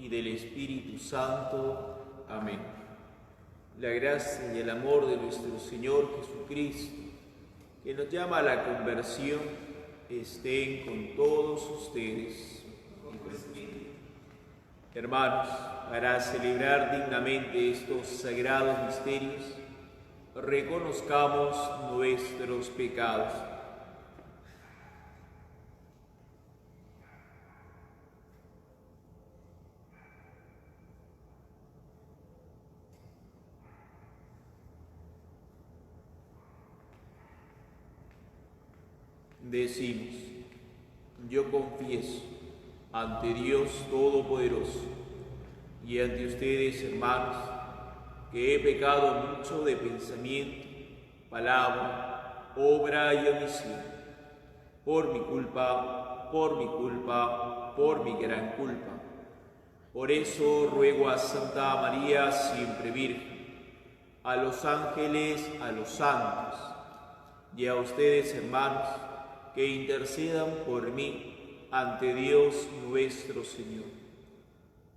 y del Espíritu Santo. Amén. La gracia y el amor de nuestro Señor Jesucristo, que nos llama a la conversión, estén con todos ustedes. Hermanos, para celebrar dignamente estos sagrados misterios, reconozcamos nuestros pecados. Decimos: yo confieso ante Dios Todopoderoso y ante ustedes, hermanos, que he pecado mucho de pensamiento, palabra, obra y omisión, por mi culpa, por mi gran culpa. Por eso ruego a Santa María, siempre Virgen, a los ángeles, a los santos, y a ustedes, hermanos, que intercedan por mí ante Dios nuestro Señor.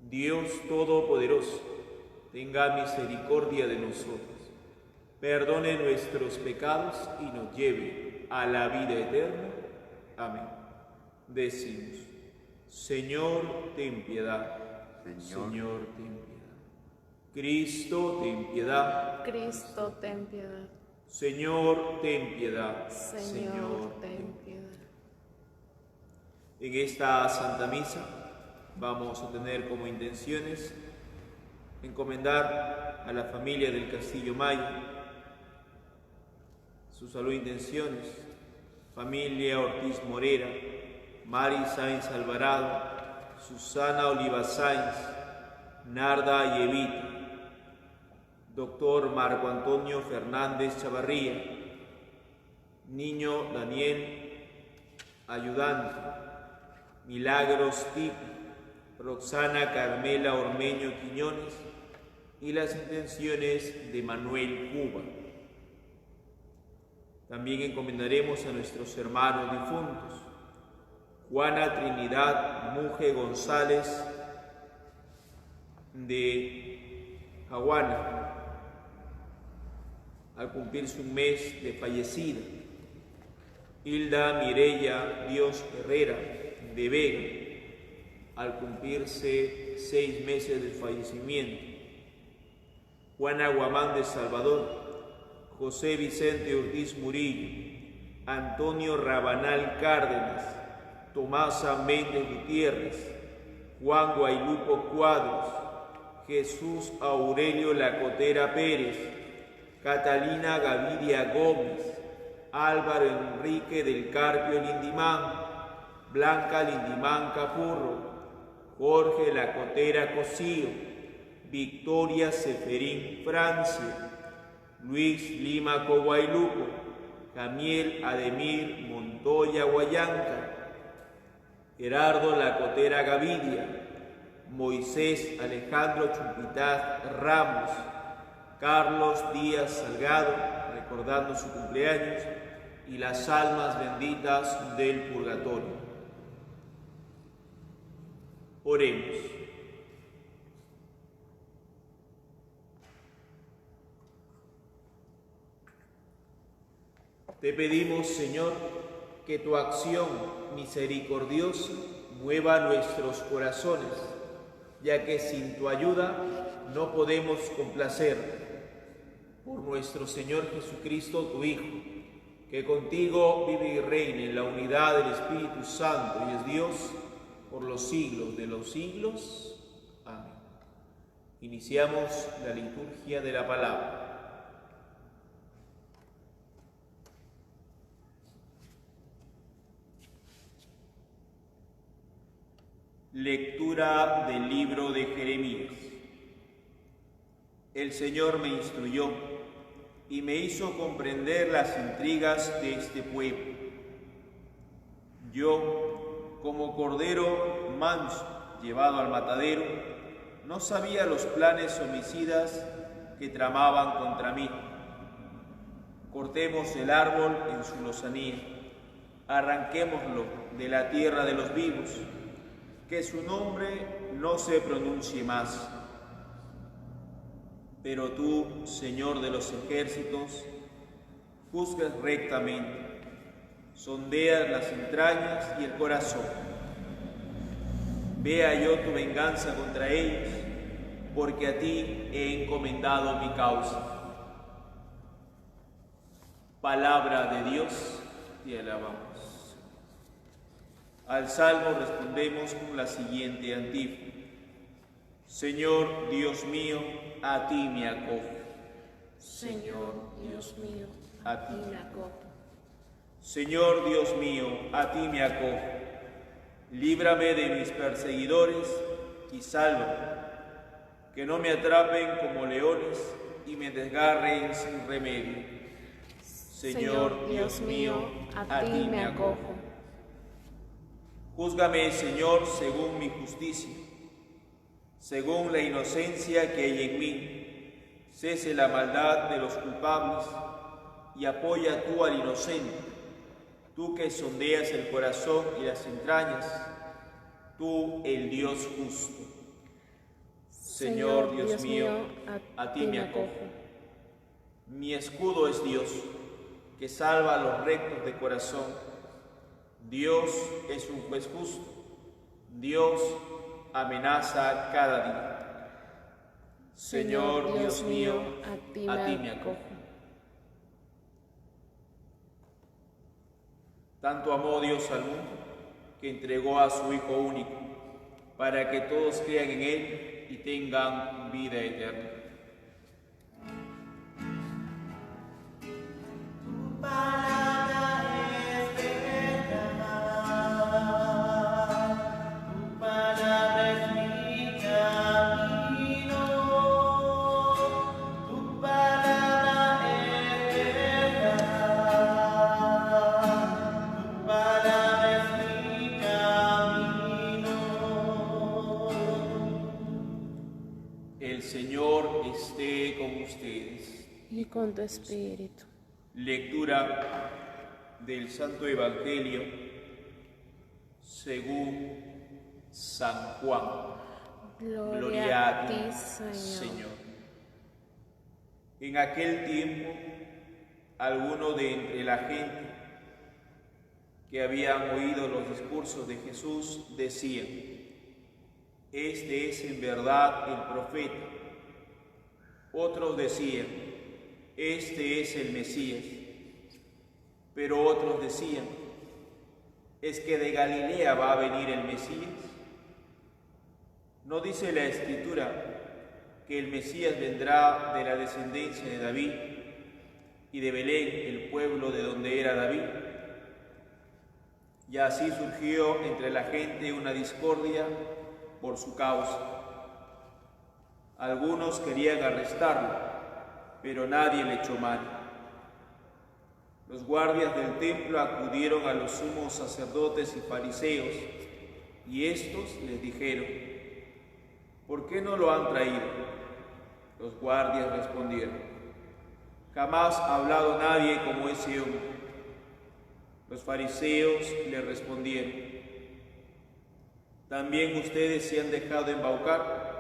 Dios Todopoderoso, tenga misericordia de nosotros, perdone nuestros pecados y nos lleve a la vida eterna. Amén. Decimos: Señor, ten piedad. Señor, ten piedad. Cristo, ten piedad. Cristo, ten piedad. Señor, ten piedad. Señor, ten piedad. En esta Santa Misa vamos a tener como intenciones encomendar a la familia del Castillo Mayo, sus salud e intenciones, familia Ortiz Morera, Mari Sáenz Alvarado, Susana Oliva Sáenz, Narda Yevita, doctor Marco Antonio Fernández Chavarría, niño Daniel Ayudante, Milagros Tipi, Roxana Carmela Ormeño Quiñones, y las intenciones de Manuel Cuba. También encomendaremos a nuestros hermanos difuntos: Juana Trinidad Muje González de Jaguana, al cumplirse un mes de fallecida; Hilda Mireya Dios Herrera de Vega, al cumplirse 6 meses de fallecimiento; Juana Guamán de Salvador, José Vicente Ortiz Murillo, Antonio Rabanal Cárdenas, Tomasa Méndez Gutiérrez, Juan Guaylupo Cuadros, Jesús Aurelio Lacotera Pérez, Catalina Gaviria Gómez, Álvaro Enrique del Carpio Lindimán, Blanca Lindimán Capurro, Jorge Lacotera Cosío, Victoria Seferín Francia, Luis Lima Coguayluco, Camiel Ademir Montoya Guayanca, Gerardo Lacotera Gaviria, Moisés Alejandro Chumpitaz Ramos, Carlos Díaz Salgado, recordando su cumpleaños, y las almas benditas del purgatorio. Oremos. Te pedimos, Señor, que tu acción misericordiosa mueva nuestros corazones, ya que sin tu ayuda no podemos complacer. Por nuestro Señor Jesucristo, tu Hijo, que contigo vive y reina en la unidad del Espíritu Santo y es Dios por los siglos de los siglos. Amén. Iniciamos la liturgia de la palabra. Lectura del libro de Jeremías. El Señor me instruyó y me hizo comprender las intrigas de este pueblo. Yo, como cordero manso llevado al matadero, no sabía los planes homicidas que tramaban contra mí. Cortemos el árbol en su lozanía, arranquémoslo de la tierra de los vivos, que su nombre no se pronuncie más. Pero tú, Señor de los ejércitos, juzgas rectamente, sondeas las entrañas y el corazón. Vea yo tu venganza contra ellos, porque a ti he encomendado mi causa. Palabra de Dios, te alabamos. Al salmo respondemos con la siguiente antífona. Señor Dios mío, a ti me acojo. Señor Dios mío, a ti me acojo. Señor Dios mío, a ti me acojo. Líbrame de mis perseguidores y sálvame, que no me atrapen como leones y me desgarren sin remedio. Señor Dios mío, a ti me acojo. Júzgame, Señor, según mi justicia, según la inocencia que hay en mí. Cese la maldad de los culpables y apoya tú al inocente, tú que sondeas el corazón y las entrañas, tú el Dios justo. Señor Dios mío, a ti me acojo. Mi escudo es Dios, que salva a los rectos de corazón. Dios es un juez justo. Dios amenaza cada día. Señor Dios mío, a ti me acojo. Tanto amó Dios al mundo, que entregó a su Hijo único, para que todos crean en Él y tengan vida eterna. Tu palabra es verdad, tu palabra es mi camino, tu palabra es verdad, tu palabra es mi camino. El Señor esté con ustedes. Y con tu espíritu. Lectura del Santo Evangelio según San Juan. Gloria a ti, Señor. En aquel tiempo, algunos de entre la gente que habían oído los discursos de Jesús decían: este es en verdad el profeta. Otros decían: este es el Mesías. Pero otros decían: ¿es que de Galilea va a venir el Mesías? ¿No dice la Escritura que el Mesías vendrá de la descendencia de David y de Belén, el pueblo de donde era David? Y así surgió entre la gente una discordia por su causa. Algunos querían arrestarlo, pero nadie le echó mano. Los guardias del templo acudieron a los sumos sacerdotes y fariseos, y estos les dijeron: ¿por qué no lo han traído? Los guardias respondieron: jamás ha hablado nadie como ese hombre. Los fariseos le respondieron: ¿también ustedes se han dejado embaucar?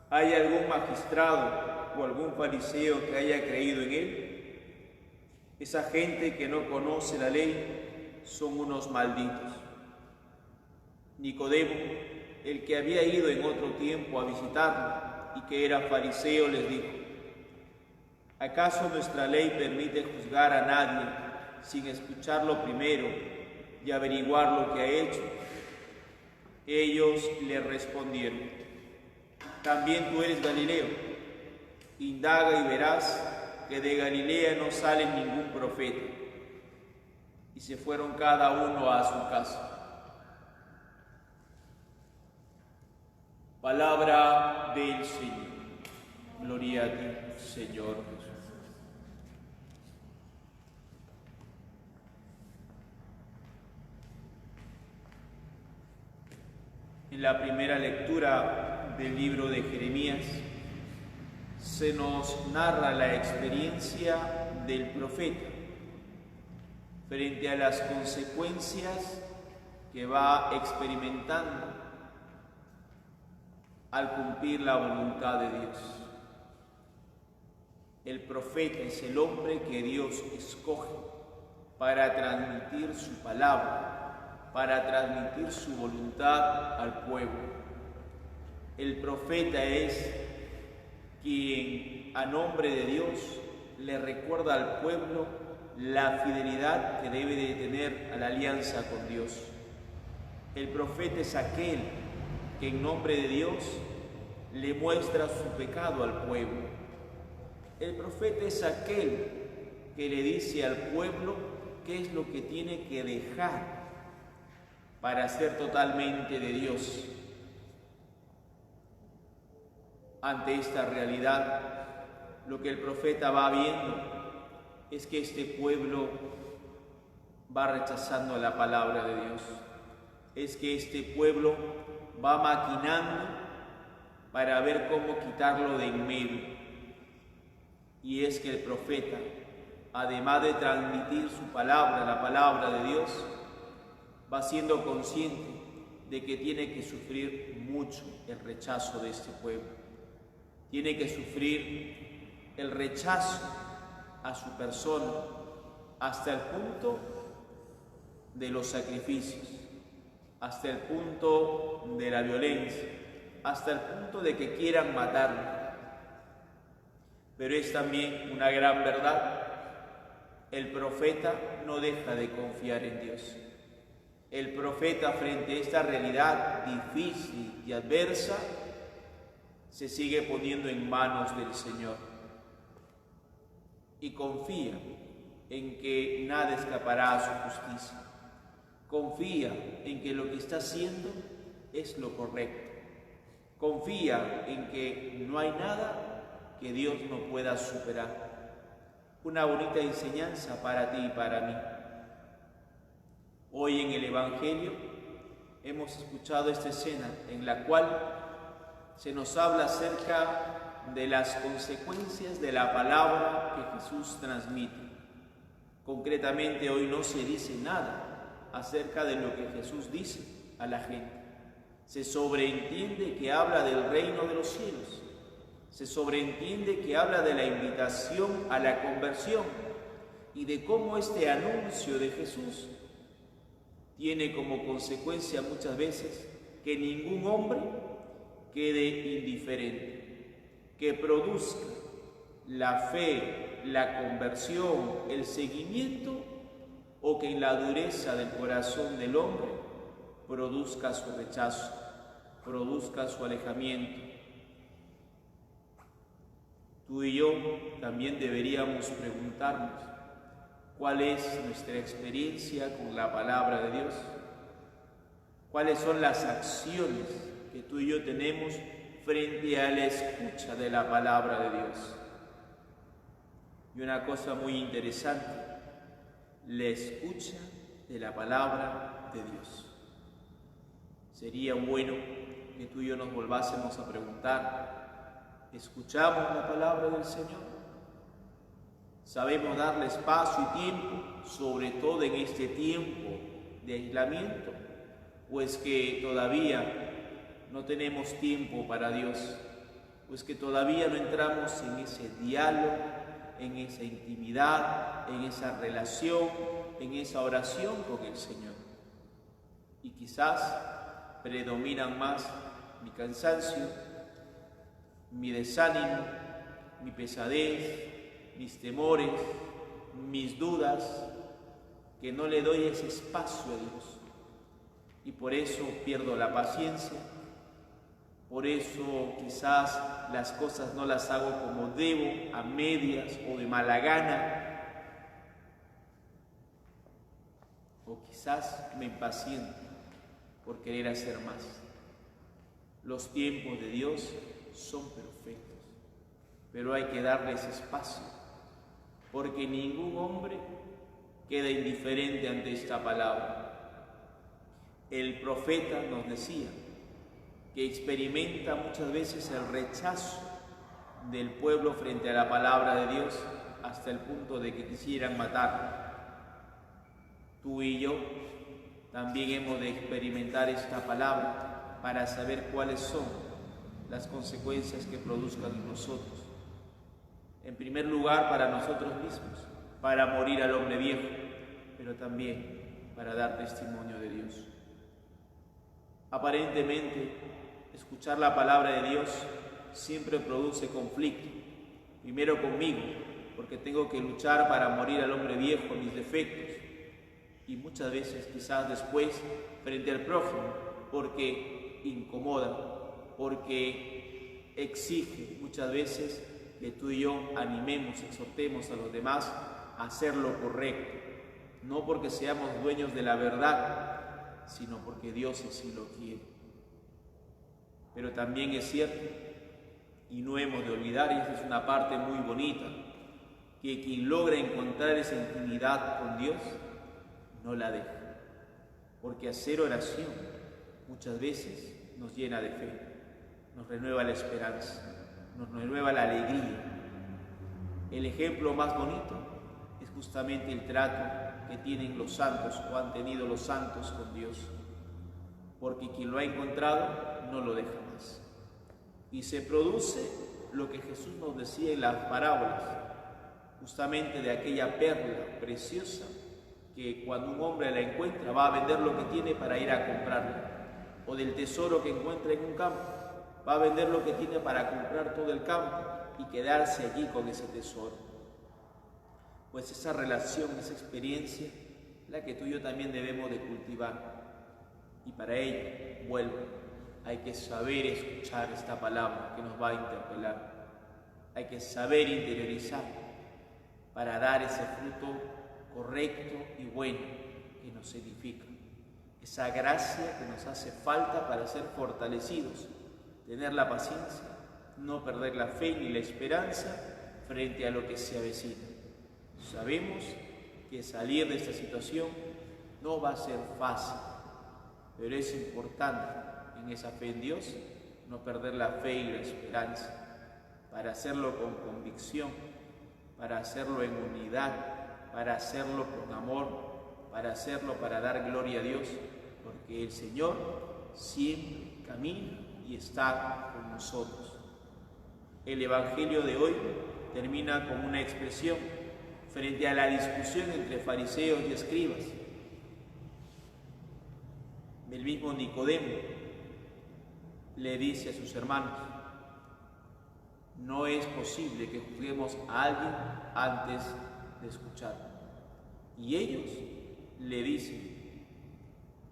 ¿Hay algún magistrado o algún fariseo que haya creído en él? Esa gente que no conoce la ley son unos malditos. Nicodemo, el que había ido en otro tiempo a visitarlo y que era fariseo, les dijo: ¿acaso nuestra ley permite juzgar a nadie sin escucharlo primero y averiguar lo que ha hecho? Ellos le respondieron: ¿también tú eres Galileo? Indaga y verás que de Galilea no sale ningún profeta. Y se fueron cada uno a su casa. Palabra del Señor. Gloria a ti, Señor Jesús. En la primera lectura del libro de Jeremías se nos narra la experiencia del profeta frente a las consecuencias que va experimentando al cumplir la voluntad de Dios. El profeta es el hombre que Dios escoge para transmitir su palabra, para transmitir su voluntad al pueblo. El profeta es quien, a nombre de Dios, le recuerda al pueblo la fidelidad que debe de tener a la alianza con Dios. El profeta es aquel que en nombre de Dios le muestra su pecado al pueblo. El profeta es aquel que le dice al pueblo qué es lo que tiene que dejar para ser totalmente de Dios. Ante esta realidad, lo que el profeta va viendo es que este pueblo va rechazando la palabra de Dios. Es que este pueblo va maquinando para ver cómo quitarlo de en medio. Y es que el profeta, además de transmitir su palabra, la palabra de Dios, va siendo consciente de que tiene que sufrir mucho el rechazo de este pueblo. Tiene que sufrir el rechazo a su persona hasta el punto de los sacrificios, hasta el punto de la violencia, hasta el punto de que quieran matarlo. Pero es también una gran verdad, el profeta no deja de confiar en Dios. El profeta, frente a esta realidad difícil y adversa, se sigue poniendo en manos del Señor y confía en que nada escapará a su justicia. Confía en que lo que está haciendo es lo correcto. Confía en que no hay nada que Dios no pueda superar. Una bonita enseñanza para ti y para mí. Hoy en el Evangelio hemos escuchado esta escena en la cual se nos habla acerca de las consecuencias de la palabra que Jesús transmite. Concretamente hoy no se dice nada acerca de lo que Jesús dice a la gente. Se sobreentiende que habla del reino de los cielos. Se sobreentiende que habla de la invitación a la conversión y de cómo este anuncio de Jesús tiene como consecuencia muchas veces que ningún hombre quede indiferente, que produzca la fe, la conversión, el seguimiento, o que en la dureza del corazón del hombre produzca su rechazo, produzca su alejamiento. Tú y yo también deberíamos preguntarnos cuál es nuestra experiencia con la palabra de Dios, cuáles son las acciones que tú y yo tenemos frente a la escucha de la palabra de Dios. Y una cosa muy interesante, la escucha de la palabra de Dios. Sería bueno que tú y yo nos volvásemos a preguntar, ¿escuchamos la palabra del Señor? ¿Sabemos darle espacio y tiempo, sobre todo en este tiempo de aislamiento? ¿O es que todavía no tenemos tiempo para Dios? ¿O es que todavía no entramos en ese diálogo, en esa intimidad, en esa relación, en esa oración con el Señor? Y quizás predominan más mi cansancio, mi desánimo, mi pesadez, mis temores, mis dudas, que no le doy ese espacio a Dios. Y por eso pierdo la paciencia, por eso quizás las cosas no las hago como debo, a medias o de mala gana. O quizás me impaciento por querer hacer más. Los tiempos de Dios son perfectos, pero hay que darles espacio, porque ningún hombre queda indiferente ante esta palabra. El profeta nos decía que experimenta muchas veces el rechazo del pueblo frente a la palabra de Dios hasta el punto de que quisieran matarlo. Tú y yo también hemos de experimentar esta palabra para saber cuáles son las consecuencias que produzcan en nosotros. En primer lugar, para nosotros mismos, para morir al hombre viejo, pero también para dar testimonio de Dios. Aparentemente, escuchar la palabra de Dios siempre produce conflicto. Primero conmigo, porque tengo que luchar para morir al hombre viejo, a mis defectos. Y muchas veces, quizás después, frente al prójimo, porque incomoda, porque exige muchas veces que tú y yo animemos, exhortemos a los demás a hacer lo correcto. No porque seamos dueños de la verdad, sino porque Dios así lo quiere. Pero también es cierto, y no hemos de olvidar, y esta es una parte muy bonita, que quien logra encontrar esa intimidad con Dios, no la deja. Porque hacer oración muchas veces nos llena de fe, nos renueva la esperanza, nos renueva la alegría. El ejemplo más bonito es justamente el trato que tienen los santos o han tenido los santos con Dios. Porque quien lo ha encontrado no lo deja más. Y se produce lo que Jesús nos decía en las parábolas, justamente de aquella perla preciosa que cuando un hombre la encuentra va a vender lo que tiene para ir a comprarla, o del tesoro que encuentra en un campo, va a vender lo que tiene para comprar todo el campo y quedarse allí con ese tesoro. Pues esa relación, esa experiencia, la que tú y yo también debemos de cultivar. Y para ello, vuelvo, hay que saber escuchar esta palabra que nos va a interpelar. Hay que saber interiorizar para dar ese fruto correcto y bueno que nos edifica. Esa gracia que nos hace falta para ser fortalecidos, tener la paciencia, no perder la fe ni la esperanza frente a lo que se avecina. Sabemos que salir de esta situación no va a ser fácil, pero es importante en esa fe en Dios no perder la fe y la esperanza, para hacerlo con convicción, para hacerlo en unidad, para hacerlo con amor, para hacerlo para dar gloria a Dios, porque el Señor siempre camina y está con nosotros. El Evangelio de hoy termina con una expresión frente a la discusión entre fariseos y escribas. El mismo Nicodemo le dice a sus hermanos: no es posible que juzguemos a alguien antes de escucharlo. Y ellos le dicen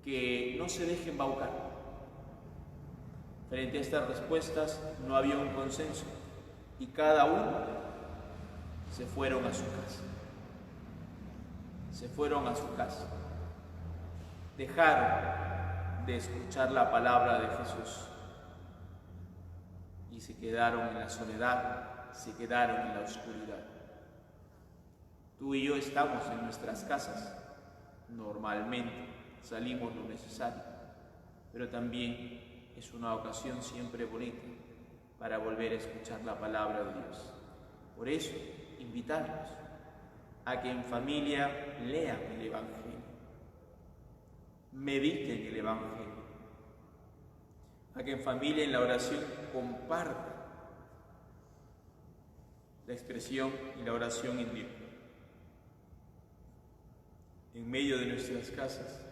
que no se dejen embaucar. Frente a estas respuestas no había un consenso y cada uno se fueron a su casa. Se fueron a su casa. Dejaron de escuchar la palabra de Jesús y se quedaron en la soledad, se quedaron en la oscuridad. Tú y yo estamos en nuestras casas, normalmente salimos lo necesario, pero también es una ocasión siempre bonita para volver a escuchar la palabra de Dios. Por eso, invitarlos a que en familia lean el Evangelio, mediten el Evangelio, a que en familia en la oración compartan la expresión y la oración en Dios. En medio de nuestras casas,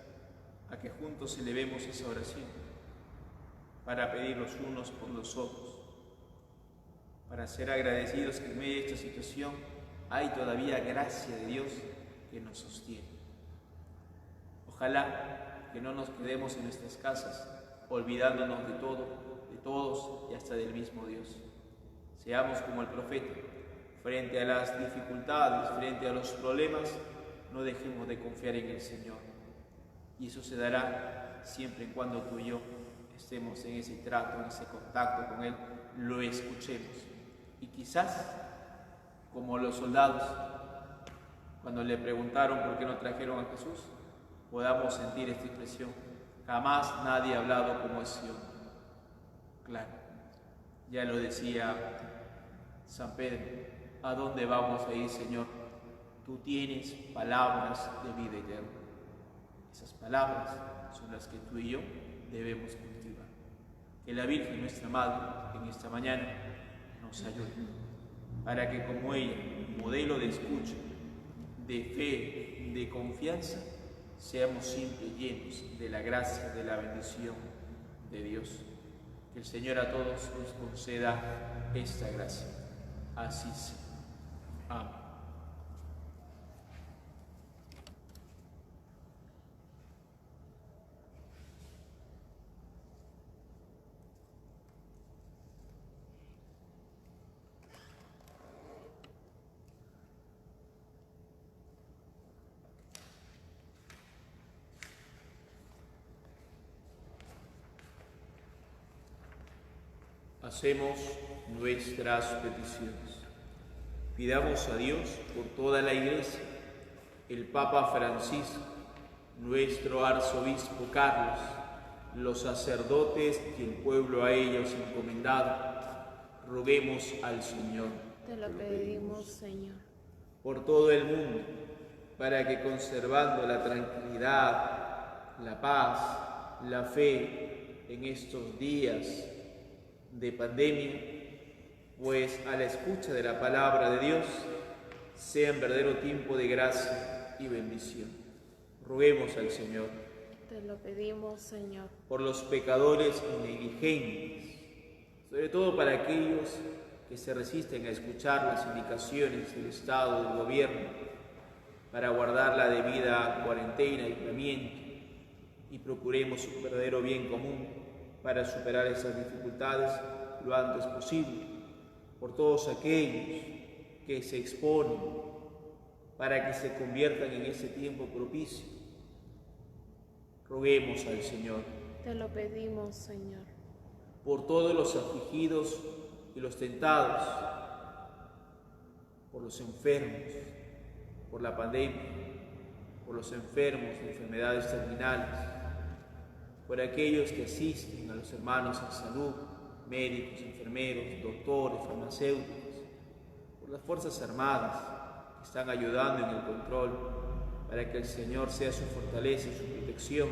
a que juntos elevemos esa oración para pedir los unos por los otros, para ser agradecidos que en medio de esta situación hay todavía gracia de Dios que nos sostiene. Ojalá que no nos quedemos en nuestras casas olvidándonos de todo, de todos y hasta del mismo Dios. Seamos como el profeta, frente a las dificultades, frente a los problemas, no dejemos de confiar en el Señor. Y eso se dará siempre y cuando tú y yo estemos en ese trato, en ese contacto con Él, lo escuchemos. Y quizás, como los soldados, cuando le preguntaron por qué no trajeron a Jesús, podamos sentir esta expresión: jamás nadie ha hablado como ese hombre. Claro, ya lo decía San Pedro: ¿a dónde vamos a ir, Señor? Tú tienes palabras de vida eterna. Esas palabras son las que tú y yo debemos cultivar. Que la Virgen, nuestra Madre, en esta mañana nos ayude, para que como ella, modelo de escucha, de fe, de confianza, seamos siempre llenos de la gracia, de la bendición de Dios. Que el Señor a todos nos conceda esta gracia. Así sea. Amén. Hacemos nuestras peticiones. Pidamos a Dios por toda la Iglesia, el Papa Francisco, nuestro arzobispo Carlos, los sacerdotes y el pueblo a ellos encomendado. Roguemos al Señor. Te lo pedimos, Señor. Por todo el mundo, para que conservando la tranquilidad, la paz, la fe en estos días de pandemia, pues a la escucha de la palabra de Dios sea en verdadero tiempo de gracia y bendición. Roguemos al Señor. Te lo pedimos, Señor. Por los pecadores negligentes, sobre todo para aquellos que se resisten a escuchar las indicaciones del Estado, del Gobierno, para guardar la debida cuarentena y aislamiento, y procuremos un verdadero bien común para superar esas dificultades lo antes posible. Por todos aquellos que se exponen para que se conviertan en ese tiempo propicio, roguemos al Señor. Te lo pedimos, Señor. Por todos los afligidos y los tentados, por los enfermos, por la pandemia, por los enfermos de enfermedades terminales, por aquellos que asisten a los hermanos en salud, médicos, enfermeros, doctores, farmacéuticos, por las Fuerzas Armadas que están ayudando en el control, para que el Señor sea su fortaleza y su protección.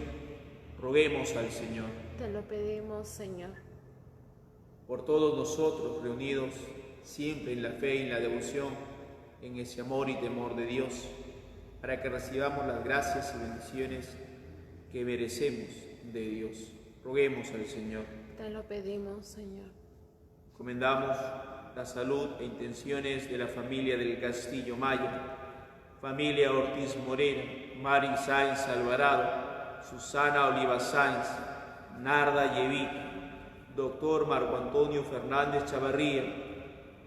Roguemos al Señor. Te lo pedimos, Señor. Por todos nosotros reunidos siempre en la fe y en la devoción, en ese amor y temor de Dios, para que recibamos las gracias y bendiciones que merecemos de Dios. Roguemos al Señor. Te lo pedimos, Señor. Encomendamos la salud e intenciones de la familia del Castillo Maya, familia Ortiz Moreno, Mari Sáenz Alvarado, Susana Oliva Sáenz, Narda Yeví, doctor Marco Antonio Fernández Chavarría,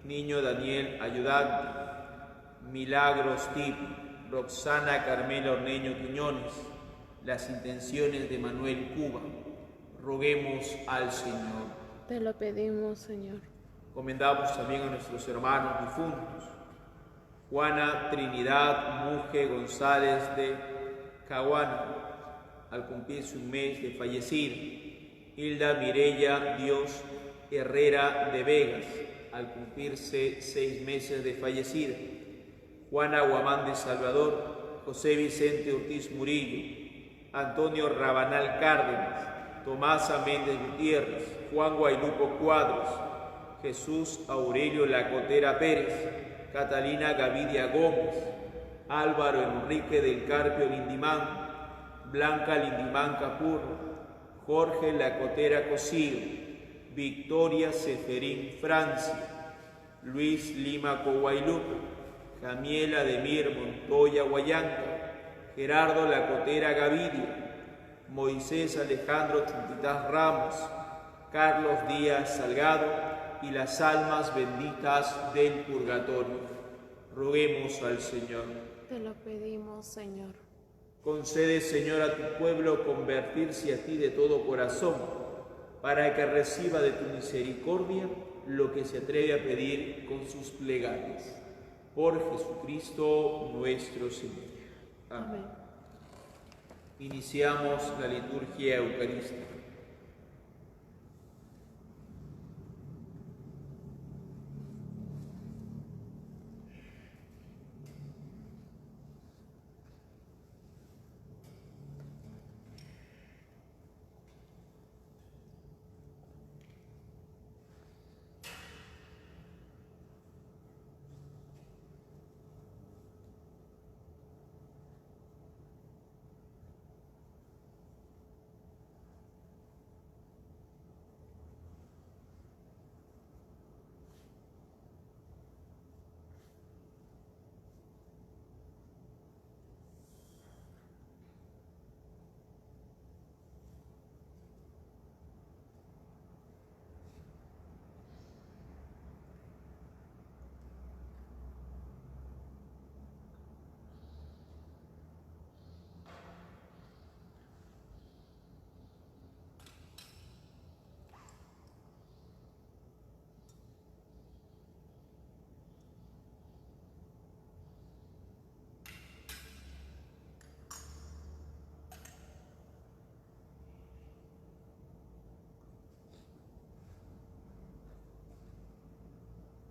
niño Daniel Ayudante, Milagros Tip, Roxana Carmela Orneño Quiñones, las intenciones de Manuel Cuba. Roguemos al Señor. Te lo pedimos, Señor. Comendamos también a nuestros hermanos difuntos. Juana Trinidad Muje González de Caguana, al cumplirse un mes de fallecida. Hilda Mireya Dios Herrera de Vegas, al cumplirse 6 meses de fallecida. Juana Guamán de Salvador, José Vicente Ortiz Murillo, Antonio Rabanal Cárdenas, Tomás Méndez Gutiérrez, Juan Guaylupo Cuadros, Jesús Aurelio Lacotera Pérez, Catalina Gavidia Gómez, Álvaro Enrique del Carpio Lindimán, Blanca Lindimán Capurro, Jorge Lacotera Cosío, Victoria Seferín Francia, Luis Lima Coguaylupo, Jamiela Demir Montoya Guayanca, Gerardo Lacotera Gavidia, Moisés Alejandro Chumpitaz Ramos, Carlos Díaz Salgado y las almas benditas del purgatorio. Roguemos al Señor. Te lo pedimos, Señor. Concede, Señor, a tu pueblo convertirse a ti de todo corazón, para que reciba de tu misericordia lo que se atreve a pedir con sus plegarias. Por Jesucristo nuestro Señor. Amén. Iniciamos la liturgia eucarística.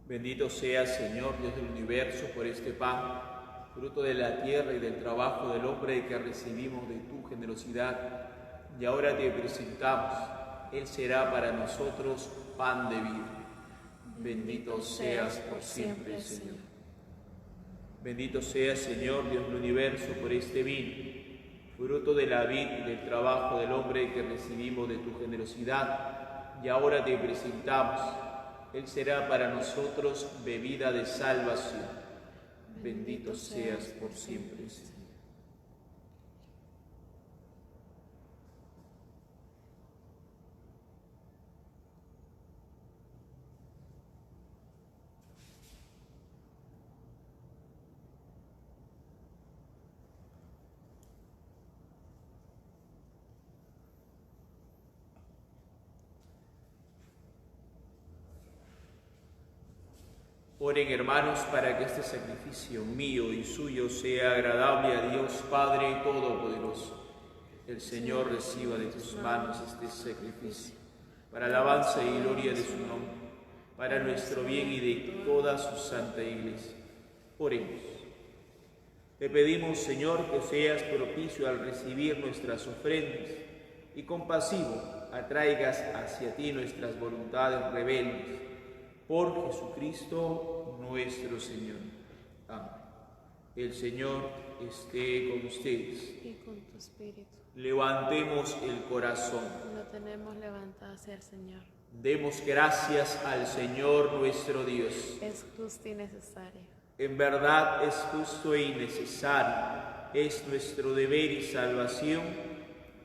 Bendito seas, Señor, Dios del universo, por este pan, fruto de la tierra y del trabajo del hombre que recibimos de tu generosidad. Y ahora te presentamos, Él será para nosotros pan de vida. Bendito seas por siempre, Señor. Bendito seas, Señor, Dios del universo, por este vino, fruto de la vid y del trabajo del hombre que recibimos de tu generosidad. Y ahora te presentamos, Él será para nosotros bebida de salvación. Bendito seas por siempre, Señor. Oren, hermanos, para que este sacrificio mío y suyo sea agradable a Dios Padre Todopoderoso. El Señor reciba de tus manos este sacrificio, para alabanza y gloria de su nombre, para nuestro bien y de toda su santa Iglesia. Oremos. Te pedimos, Señor, que seas propicio al recibir nuestras ofrendas y compasivo atraigas hacia ti nuestras voluntades rebeldes. Por Jesucristo nuestro Señor. Amén. El Señor esté con ustedes. Y con tu espíritu. Levantemos el corazón. Lo tenemos levantado hacia el Señor. Demos gracias al Señor nuestro Dios. Es justo y necesario. En verdad es justo y necesario. Es nuestro deber y salvación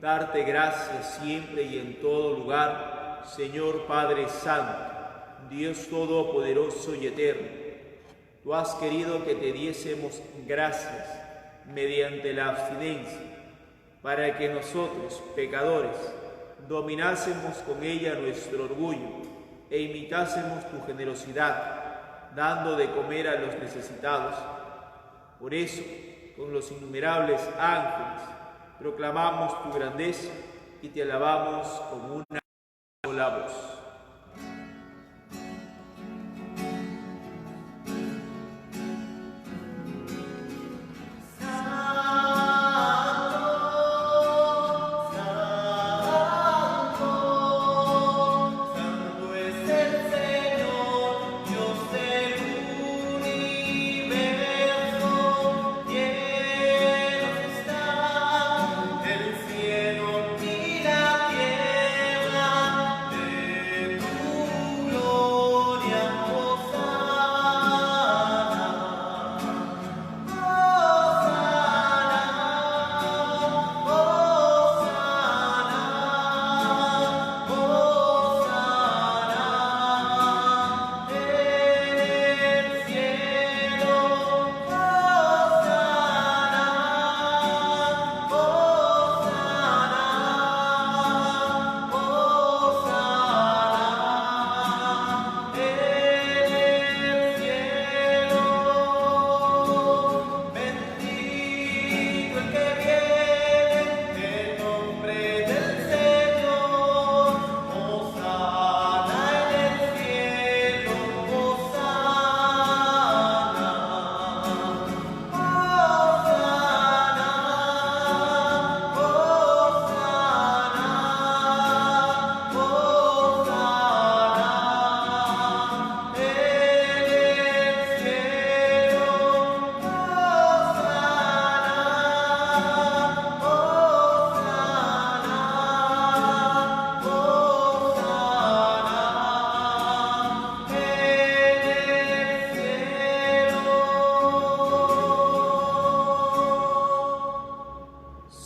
darte gracias siempre y en todo lugar, Señor Padre Santo, Dios Todopoderoso y Eterno. Tú has querido que te diésemos gracias mediante la abstinencia, para que nosotros, pecadores, dominásemos con ella nuestro orgullo e imitásemos tu generosidad, dando de comer a los necesitados. Por eso, con los innumerables ángeles, proclamamos tu grandeza y te alabamos con una sola voz.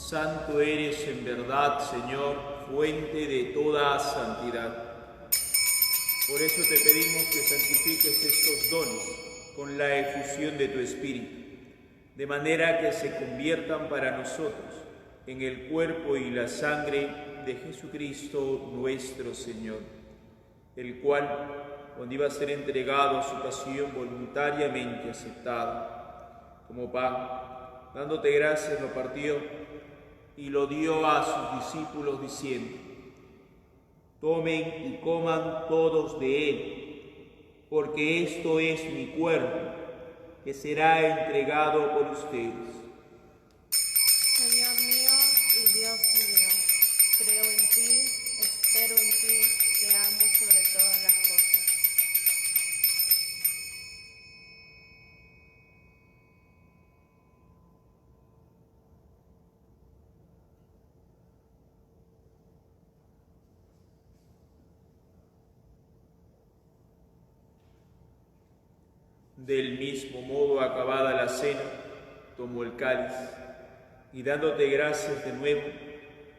Santo eres en verdad, Señor, fuente de toda santidad. Por eso te pedimos que santifiques estos dones con la efusión de tu Espíritu, de manera que se conviertan para nosotros en el cuerpo y la sangre de Jesucristo nuestro Señor, el cual, cuando iba a ser entregado a su pasión voluntariamente aceptada, como pan, dándote gracias, lo partió y lo dio a sus discípulos diciendo: tomen y coman todos de él, porque esto es mi cuerpo, que será entregado por ustedes. Señor mío y Dios mío, creo en ti, espero en ti, te amo sobre todas las cosas. Del mismo modo, acabada la cena, tomó el cáliz y dándote gracias de nuevo,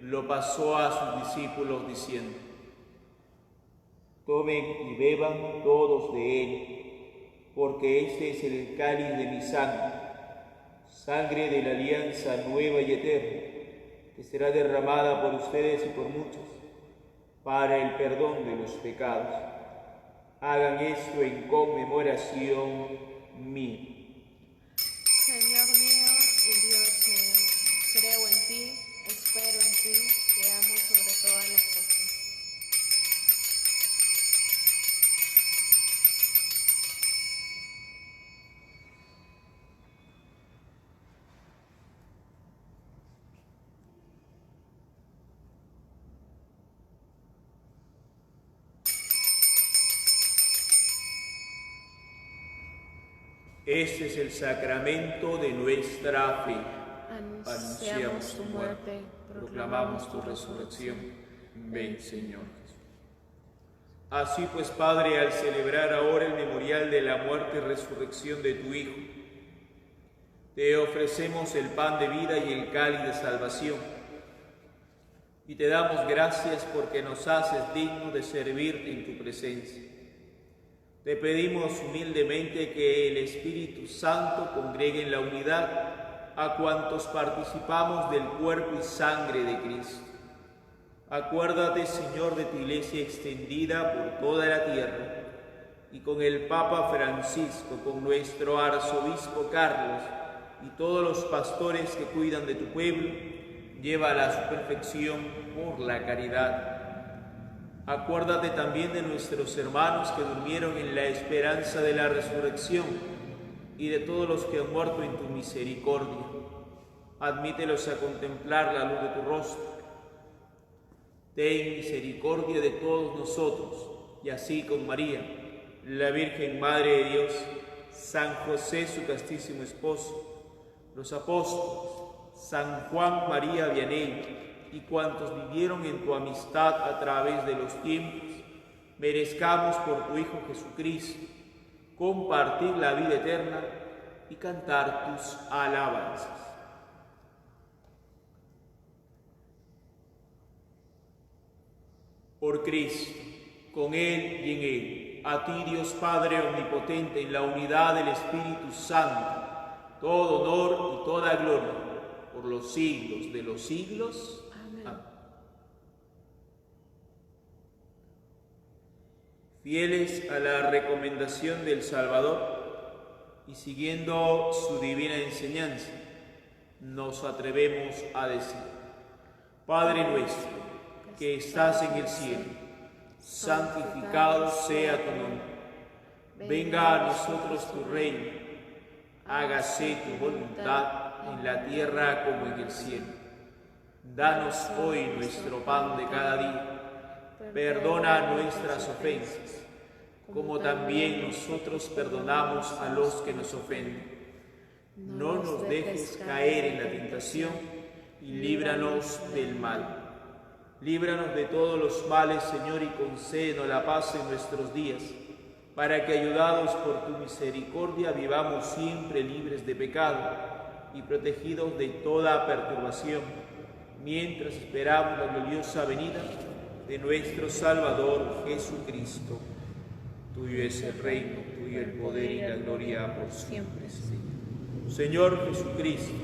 lo pasó a sus discípulos diciendo: tomen y beban todos de él, porque este es el cáliz de mi sangre, sangre de la alianza nueva y eterna, que será derramada por ustedes y por muchos, para el perdón de los pecados. Hagan esto en conmemoración mía. Señor mío y Dios mío, creo en ti, espero en ti, te amo sobre todas las cosas. Este es el sacramento de nuestra fe. Anunciamos tu muerte, proclamamos tu resurrección. Ven, Señor Jesús. Así pues, Padre, al celebrar ahora el memorial de la muerte y resurrección de tu Hijo, te ofrecemos el pan de vida y el cáliz de salvación. Y te damos gracias porque nos haces dignos de servirte en tu presencia. Te pedimos humildemente que el Espíritu Santo congregue en la unidad a cuantos participamos del cuerpo y sangre de Cristo. Acuérdate, Señor, de tu Iglesia extendida por toda la tierra, y con el Papa Francisco, con nuestro Arzobispo Carlos y todos los pastores que cuidan de tu pueblo, llévala a su perfección por la caridad. Acuérdate también de nuestros hermanos que durmieron en la esperanza de la resurrección y de todos los que han muerto en tu misericordia. Admítelos a contemplar la luz de tu rostro. Ten misericordia de todos nosotros, y así con María, la Virgen Madre de Dios, San José, su castísimo esposo, los apóstoles, San Juan María Vianney, y cuantos vivieron en tu amistad a través de los tiempos, merezcamos por tu Hijo Jesucristo compartir la vida eterna y cantar tus alabanzas. Por Cristo, con Él y en Él, a ti, Dios Padre omnipotente, en la unidad del Espíritu Santo, todo honor y toda gloria, por los siglos de los siglos. Amén. Fieles a la recomendación del Salvador y siguiendo su divina enseñanza, nos atrevemos a decir: Padre nuestro, que estás en el cielo, santificado sea tu nombre. Venga a nosotros tu reino, hágase tu voluntad en la tierra como en el cielo. Danos hoy nuestro pan de cada día. Perdona nuestras ofensas, como también nosotros perdonamos a los que nos ofenden. No nos dejes caer en la tentación y líbranos del mal. Líbranos de todos los males, Señor, y concédenos la paz en nuestros días, para que, ayudados por tu misericordia, vivamos siempre libres de pecado y protegidos de toda perturbación, mientras esperamos la gloriosa venida de nuestro Salvador Jesucristo. Tuyo es el reino, tuyo el poder y la gloria por siempre. Señor Jesucristo,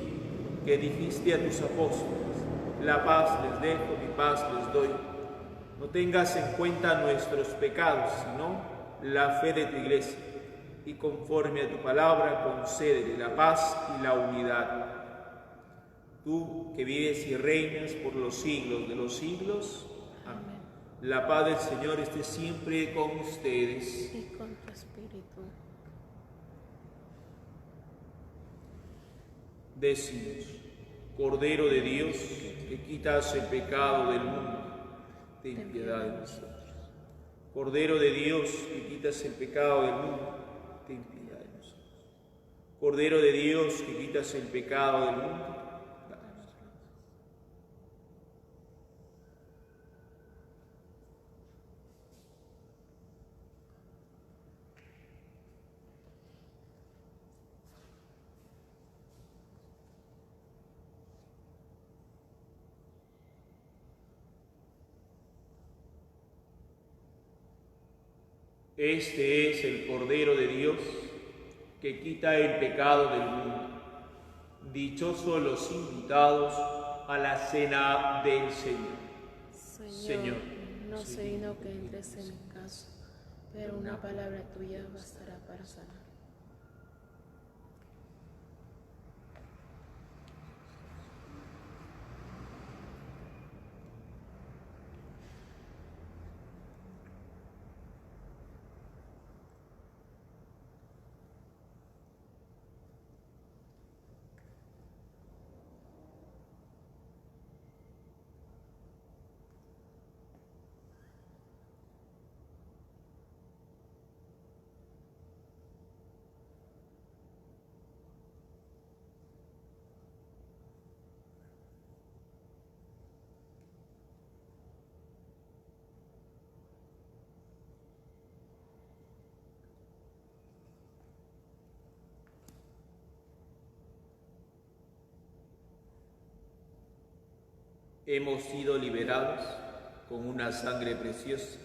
que dijiste a tus apóstoles: la paz les dejo, mi paz les doy. No tengas en cuenta nuestros pecados, sino la fe de tu Iglesia, y conforme a tu palabra concédele la paz y la unidad. Tú que vives y reinas por los siglos de los siglos. Amén. La paz del Señor esté siempre con ustedes. Y con tu espíritu. Decimos, Cordero de Dios, que quitas el pecado del mundo, ten piedad de nosotros. Cordero de Dios, que quitas el pecado del mundo, ten piedad de nosotros. Cordero de Dios, que quitas el pecado del mundo, danos. Este es el Cordero de Dios que quita el pecado del mundo. Dichosos los invitados a la cena del Señor. Señor, no soy digno que entres en mi casa, pero una palabra tuya bastará para sanar. Hemos sido liberados con una sangre preciosa,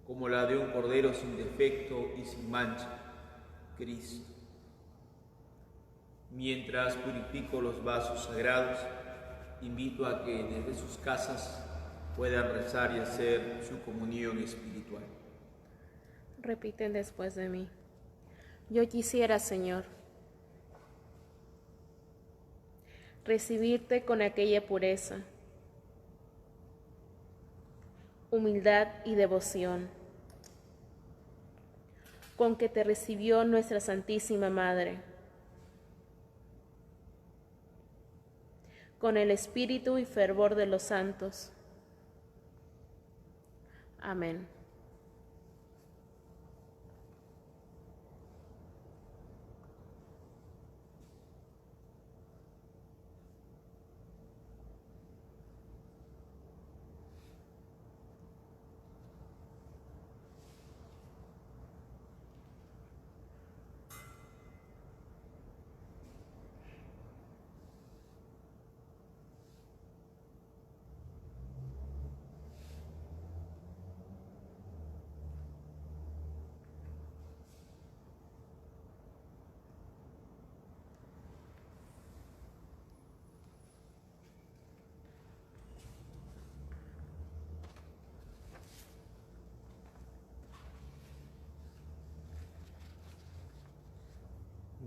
como la de un cordero sin defecto y sin mancha, Cristo. Mientras purifico los vasos sagrados, invito a que desde sus casas puedan rezar y hacer su comunión espiritual. Repiten después de mí. Yo quisiera, Señor, recibirte con aquella pureza, humildad y devoción con que te recibió nuestra Santísima Madre, con el espíritu y fervor de los santos. Amén.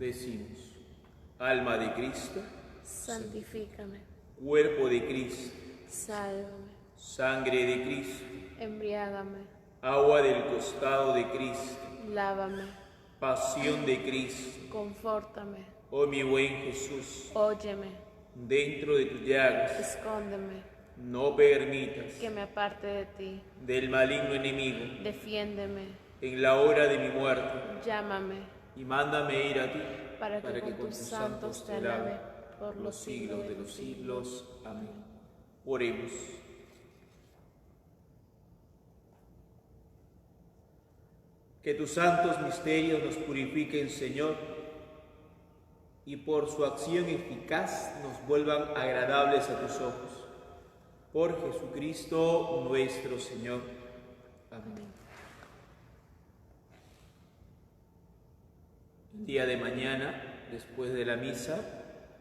Decimos, alma de Cristo, Santifícame, cuerpo de Cristo, sálvame, sangre de Cristo, embriágame, agua del costado de Cristo, lávame, pasión de Cristo. confórtame, Oh mi buen Jesús, óyeme, dentro de tus llagas, escóndeme, no permitas que me aparte de ti, del maligno enemigo defiéndeme, en la hora de mi muerte, llámame, y mándame ir a ti, para que con tus santos te alabe por los siglos de los siglos. Amén. Oremos. Que tus santos misterios nos purifiquen, Señor, y por su acción eficaz nos vuelvan agradables a tus ojos. Por Jesucristo nuestro Señor. Amén. El día de mañana, después de la misa,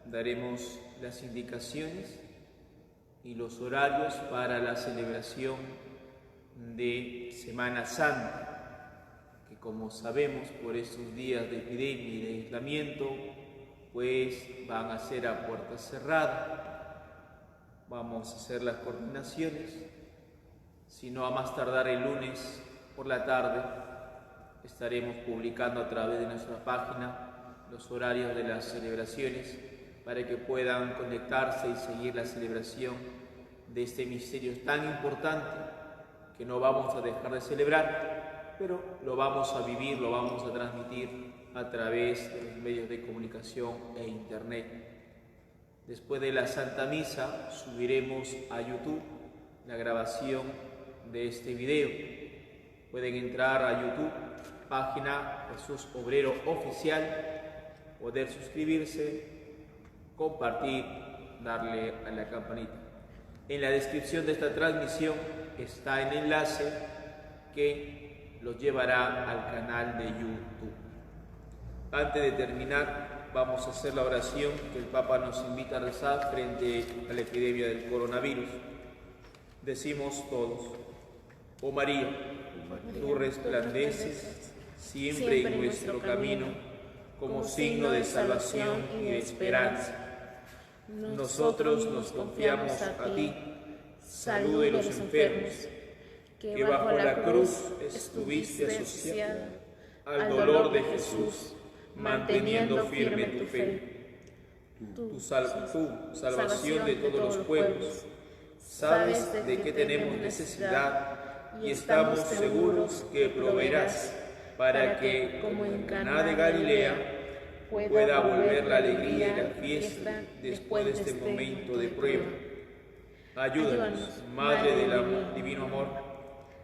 daremos las indicaciones y los horarios para la celebración de Semana Santa, que como sabemos por estos días de epidemia y de aislamiento, pues van a ser a puerta cerrada. Vamos a hacer las coordinaciones sino a más tardar el lunes por la tarde estaremos publicando a través de nuestra página los horarios de las celebraciones para que puedan conectarse y seguir la celebración de este misterio tan importante que no vamos a dejar de celebrar, pero lo vamos a vivir, lo vamos a transmitir a través de los medios de comunicación e internet. Después de la Santa Misa subiremos a YouTube la grabación de este video. Pueden entrar a YouTube, página Jesús Obrero Oficial, poder suscribirse, compartir, darle a la campanita. En la descripción de esta transmisión está el enlace que los llevará al canal de YouTube. Antes de terminar, vamos a hacer la oración que el Papa nos invita a rezar frente a la epidemia del coronavirus. Decimos todos: oh María, tú resplandeces siempre en nuestro camino como signo de salvación y de esperanza. Nosotros nos confiamos a ti, salud de los enfermos, que bajo la cruz estuviste asociada al dolor de Jesús, manteniendo firme tu fe. Tu salvación de todos los pueblos, sabes de qué tenemos necesidad y estamos seguros que proveerás para que, como en Caná de Galilea, pueda volver la alegría y la fiesta después de este momento de prueba. Ayúdanos, Madre del Divino Amor,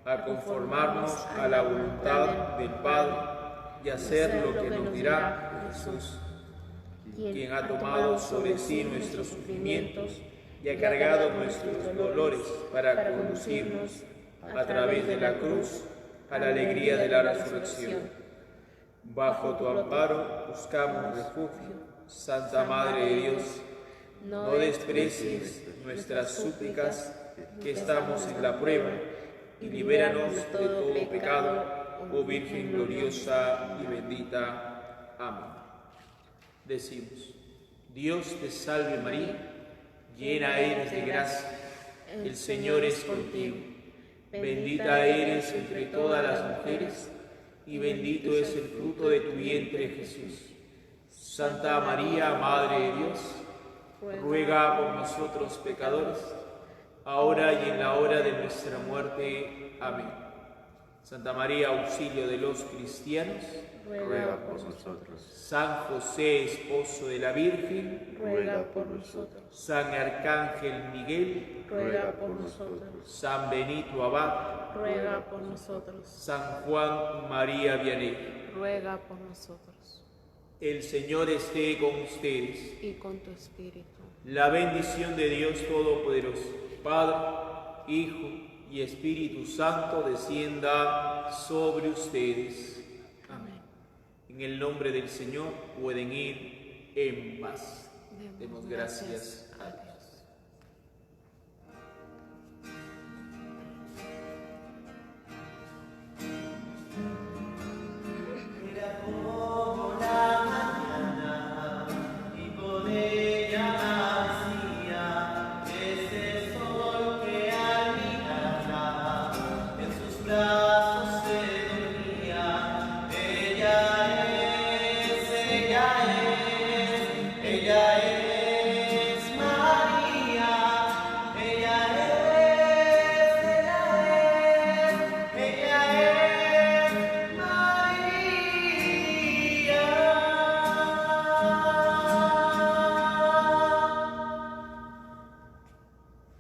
a conformarnos a la voluntad del Padre y hacer lo que nos dirá Jesús, quien ha tomado sobre sí nuestros sufrimientos y ha cargado nuestros dolores para conducirnos a través de la cruz a la alegría de la resurrección. Bajo tu amparo buscamos refugio. Santa Madre de Dios, no desprecies nuestras súplicas, que estamos en la prueba, y libéranos de todo pecado, oh Virgen gloriosa y bendita. Amén. Decimos: Dios te salve María, llena eres de gracia, el Señor es contigo. Bendita eres entre todas las mujeres, y bendito es el fruto de tu vientre, Jesús. Santa María, Madre de Dios, ruega por nosotros pecadores, ahora y en la hora de nuestra muerte. Amén. Santa María, auxilio de los cristianos, ruega por nosotros. San José, esposo de la Virgen, ruega por nosotros. San Arcángel Miguel, ruega por nosotros. San Benito Abad, ruega por nosotros. San Juan María Vianney. Ruega por nosotros. El Señor esté con ustedes. Y con tu espíritu. La bendición de Dios Todopoderoso, Padre, Hijo y Espíritu Santo, descienda sobre ustedes. Amén. En el nombre del Señor pueden ir en paz. Demos gracias a Dios.